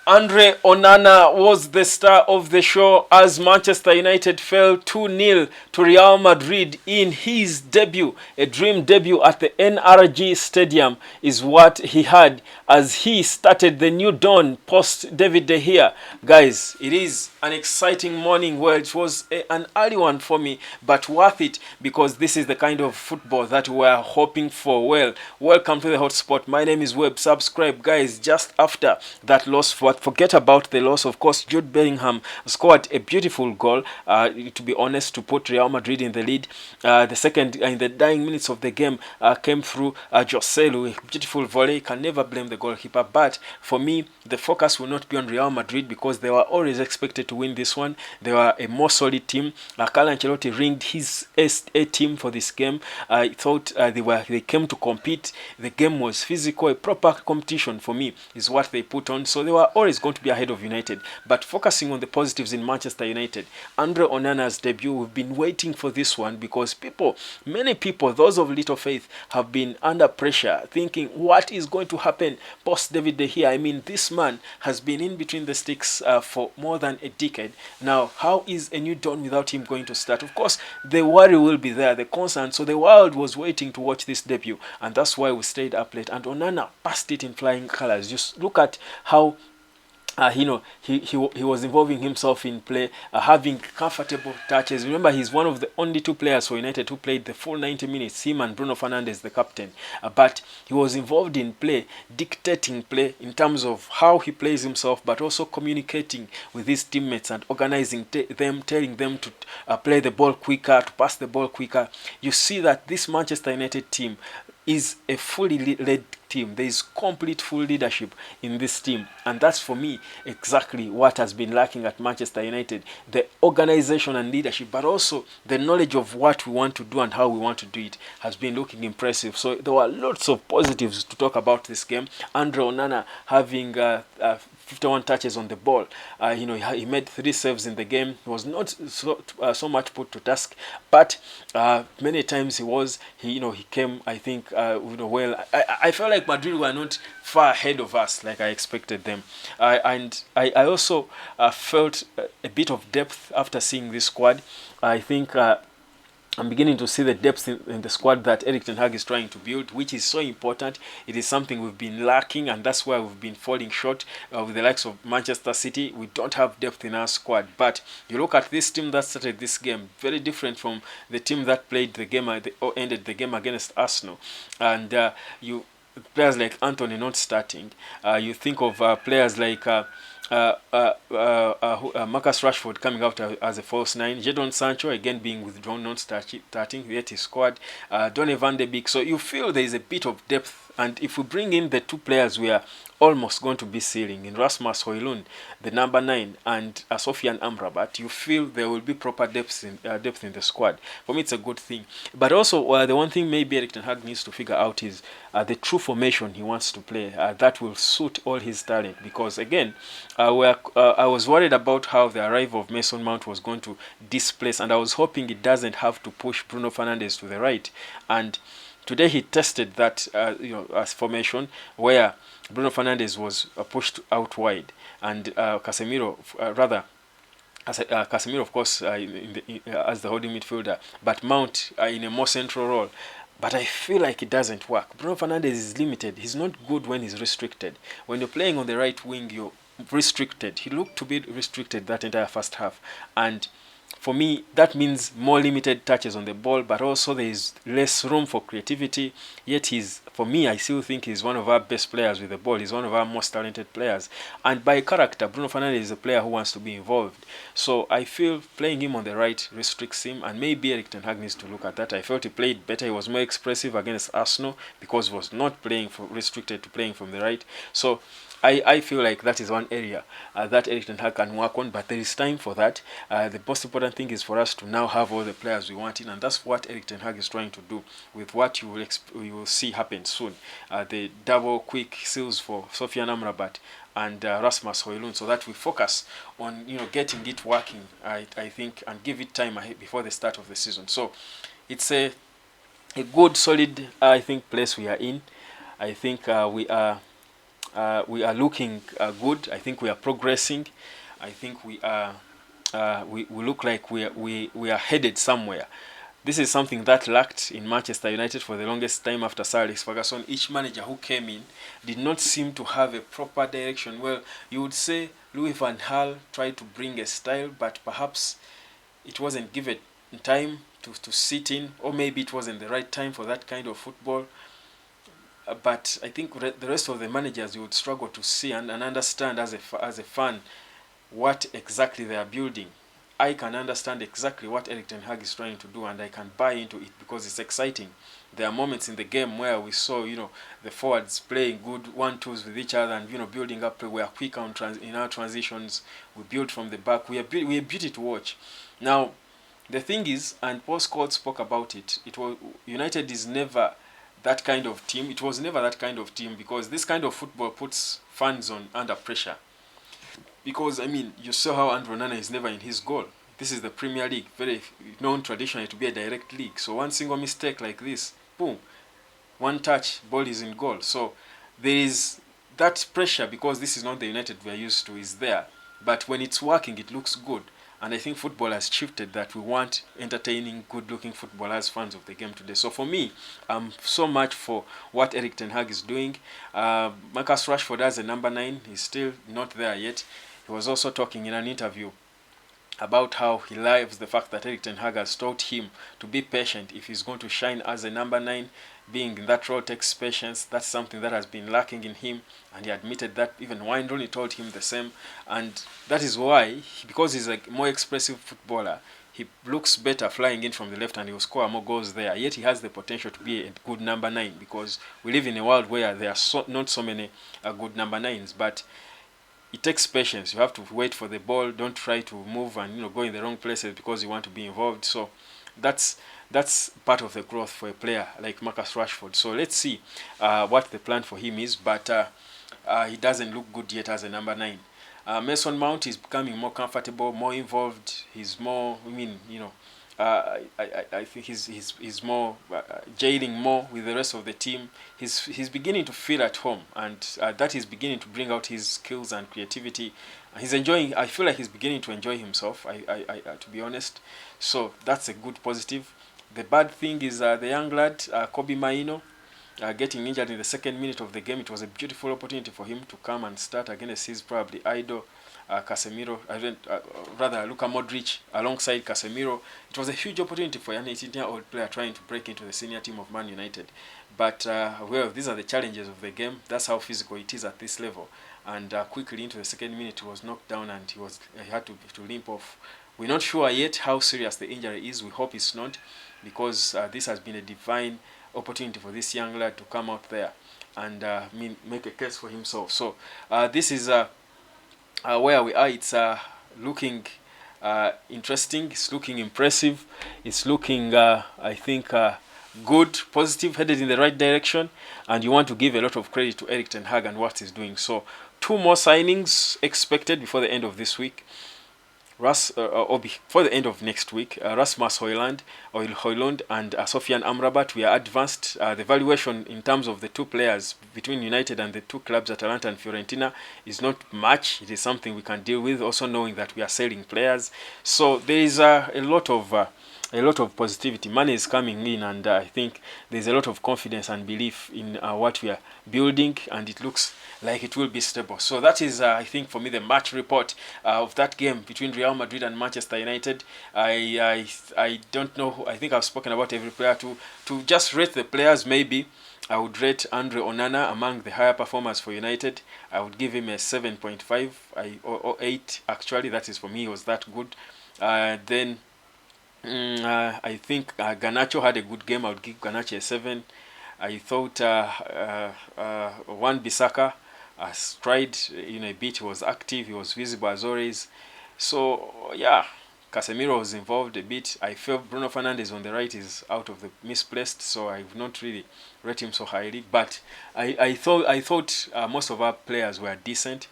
Andre Onana was the star of the show as Manchester United fell 2-0 to Real Madrid in his debut. A dream debut at the NRG Stadium is what he had as he started the new dawn post David De Gea. Guys, it is an exciting morning. Well, it was an early one for me, but worth it because this is the kind of football that we're hoping for. Well, welcome to the hotspot. My name is Webb. Subscribe, guys. Just after that loss, forget about the loss. Of course, Jude Bellingham scored a beautiful goal, to be honest, to put Real Madrid in the lead. The second, in the dying minutes of the game, came through Joselu, a beautiful volley. You can never blame the goalkeeper. But for me, the focus will not be on Real Madrid because they were always expected to win this one. They were a more solid team. Carlo Ancelotti ringed his A team for this game. I thought they came to compete. The game was physical, a proper competition for me is what they put on. So they were always going to be ahead of United. But focusing on the positives in Manchester United, Andre Onana's debut, we've been waiting for this one because many people, those of little faith, have been under pressure thinking what is going to happen post David De Gea. I mean, this man has been in between the sticks for more than a decade. Now, how is a new dawn without him going to start? Of course, the worry will be there, the concern. So the world was waiting to watch this debut, and that's why we stayed up late. And Onana passed it in flying colors. Just look at how he was involving himself in play, having comfortable touches. Remember, he's one of the only two players for United who played the full 90 minutes, him and Bruno Fernandes, the captain. But he was involved in play, dictating play in terms of how he plays himself, but also communicating with his teammates and organizing them, telling them to play the ball quicker, to pass the ball quicker. You see that this Manchester United team is a fully led team. There is complete full leadership in this team, and that's for me exactly what has been lacking at Manchester United: the organization and leadership, but also the knowledge of what we want to do and how we want to do it has been looking impressive. So there were lots of positives to talk about this game. Andre Onana having 51 touches on the ball. He made 3 saves in the game. He was not so much put to task, but many times he came. I think well. I felt like Madrid were not far ahead of us like I expected them, and I also felt a bit of depth after seeing this squad. I think. I'm beginning to see the depth in the squad that Erik ten Hag is trying to build, which is so important. It is something we've been lacking, and that's why we've been falling short with the likes of Manchester City. We don't have depth in our squad. But you look at this team that started this game, very different from the team that played the game or ended the game against Arsenal. And players like Anthony not starting. You think of players like Marcus Rashford coming out as a false 9, Jadon Sancho again being withdrawn, not starting, yet he scored, Dawn of Andre Onana. So you feel there is a bit of depth, and if we bring in the two players we are almost going to be sealing in Rasmus Højlund, the number 9, and Sofian Amrabat, you feel there will be proper depth in the squad. For me, it's a good thing. But also, the one thing maybe Erik ten Hag needs to figure out is the true formation he wants to play that will suit all his talent. Because again, I was worried about how the arrival of Mason Mount was going to displace, and I was hoping it doesn't have to push Bruno Fernandes to the right. And today he tested that as formation where Bruno Fernandes was pushed out wide, and Casemiro, of course, as the holding midfielder, but Mount in a more central role. But I feel like it doesn't work. Bruno Fernandes is limited. He's not good when he's restricted. When you're playing on the right wing, you're restricted. He looked to be restricted that entire first half, and for me, that means more limited touches on the ball, but also there is less room for creativity. Yet for me, I still think he's one of our best players with the ball. He's one of our most talented players. And by character, Bruno Fernandes is a player who wants to be involved. So I feel playing him on the right restricts him, and maybe Erik ten Hag needs to look at that. I felt he played better. He was more expressive against Arsenal because he was not restricted to playing from the right. So I feel like that is one area that Erik ten Hag can work on, but there is time for that. The most important thing is for us to now have all the players we want in, and that's what Erik ten Hag is trying to do with what you will see happen soon. The double quick seals for Sofian Amrabat and Rasmus Højlund, so that we focus on getting it working. I think, and give it time before the start of the season. So it's a good, solid, I think, place we are in. I think we are we are looking good. I think we are progressing. I think we look like we are headed somewhere. This is something that lacked in Manchester United for the longest time after Sir Alex Ferguson. Each manager who came in did not seem to have a proper direction. Well, you would say Louis van Gaal tried to bring a style, but perhaps it wasn't given time to sit in, or maybe it wasn't the right time for that kind of football. But I think the rest of the managers, you would struggle to see and understand as a fan what exactly they are building. I can understand exactly what Erik ten Hag is trying to do, and I can buy into it because it's exciting. There are moments in the game where we saw, the forwards playing good one-twos with each other, and building up play. We are quick in our transitions. We build from the back. We are beauty to watch. Now, the thing is, and Paul Scholes spoke about it. It was United is never that kind of team. It was never that kind of team because this kind of football puts fans under pressure. Because, I mean, you saw how Andre Onana is never in his goal. This is the Premier League, very known traditionally to be a direct league. So one single mistake like this, boom, one touch, ball is in goal. So there is that pressure because this is not the United we are used to is there. But when it's working, it looks good. And I think football has shifted that we want entertaining, good-looking football as fans of the game today. So for me, I'm so much for what Erik ten Hag is doing. Marcus Rashford as a number 9 is still not there yet. He was also talking in an interview about how he loves the fact that Erik ten Hag has taught him to be patient if he's going to shine as a number 9. Being in that role takes patience. That's something that has been lacking in him, and he admitted that. Even Wayne Rooney told him the same, and that is why, because he's a more expressive footballer, he looks better flying in from the left and he will score more goals there. Yet he has the potential to be a good number 9 because we live in a world where there are not so many good number 9s, but it takes patience. You have to wait for the ball. Don't try to move and go in the wrong places because you want to be involved. So that's part of the growth for a player like Marcus Rashford. So let's see what the plan for him is. But he doesn't look good yet as a number 9. Mason Mount is becoming more comfortable, more involved. He's more. I think he's more jailing more with the rest of the team. He's beginning to feel at home, and that is beginning to bring out his skills and creativity. He's enjoying. I feel like he's beginning to enjoy himself. To be honest, so that's a good positive. The bad thing is the young lad Kobe Maino getting injured in the second minute of the game. It was a beautiful opportunity for him to come and start against his probably idol. Casemiro, rather Luka Modric alongside Casemiro. It was a huge opportunity for an 18-year-old player trying to break into the senior team of Man United. But, these are the challenges of the game. That's how physical it is at this level. And quickly into the second minute, he was knocked down and he had to limp off. We're not sure yet how serious the injury is. We hope it's not, because this has been a divine opportunity for this young lad to come out there and make a case for himself. So this is where we are. It's looking interesting. It's looking impressive. It's looking, I think, good, positive, headed in the right direction. And you want to give a lot of credit to Erik ten Hag and what he's doing. So 2 more signings expected before the end of this week. Or before the end of next week, Rasmus Højlund and Sofian Amrabat. We are advanced. The valuation in terms of the 2 players between United and the 2 clubs, Atalanta and Fiorentina, is not much. It is something we can deal with, also knowing that we are selling players. So there is a lot of positivity. Money is coming in, and I think there's a lot of confidence and belief in what we are building, and it looks like it will be stable. So that is, I think, for me, the match report of that game between Real Madrid and Manchester United. I don't know. I think I've spoken about every player. To just rate the players, maybe I would rate Andre Onana among the higher performers for United. I would give him a 7.5 or 8. Actually, that is, for me, he was that good. Then I think Garnacho had a good game. I would give Garnacho a 7. I thought Wan-Bissaka tried a bit. He was active. He was visible as always. So yeah, Casemiro was involved a bit. I felt Bruno Fernandes on the right is out of the misplaced, so I would not really rate him so highly. But I thought most of our players were decent,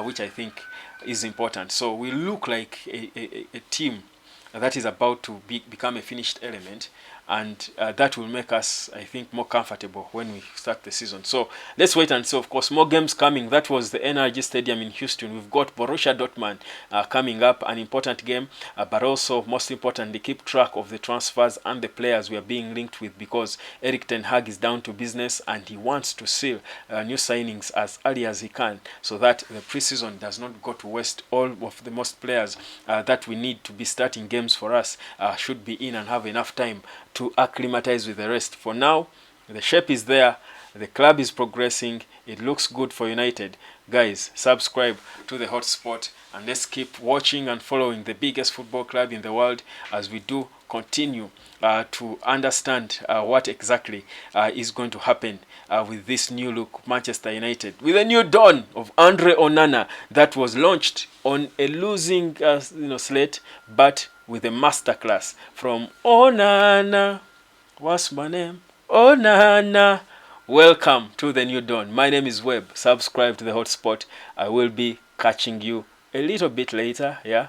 which I think is important. So we look like a team that is about to become a finished element, and that will make us, I think, more comfortable when we start the season. So let's wait and see. Of course, more games coming. That was the NRG Stadium in Houston. We've got Borussia Dortmund coming up, an important game, but also most importantly, keep track of the transfers and the players we are being linked with, because Eric Ten Hag is down to business and he wants to seal new signings as early as he can, so that the preseason does not go to waste. All of the most players that we need to be starting games for us should be in and have enough time to acclimatize with the rest. For now, the shape is there, the club is progressing, it looks good for United. Guys, subscribe to the Hotspot and let's keep watching and following the biggest football club in the world as we do continue to understand what exactly is going to happen with this new look Manchester United, with a new dawn of Andre Onana that was launched on a losing slate, but with a masterclass from Onana. What's my name? Onana. Welcome to the new dawn. My name is Webb. Subscribe to the Hotspot. I will be catching you a little bit later, yeah.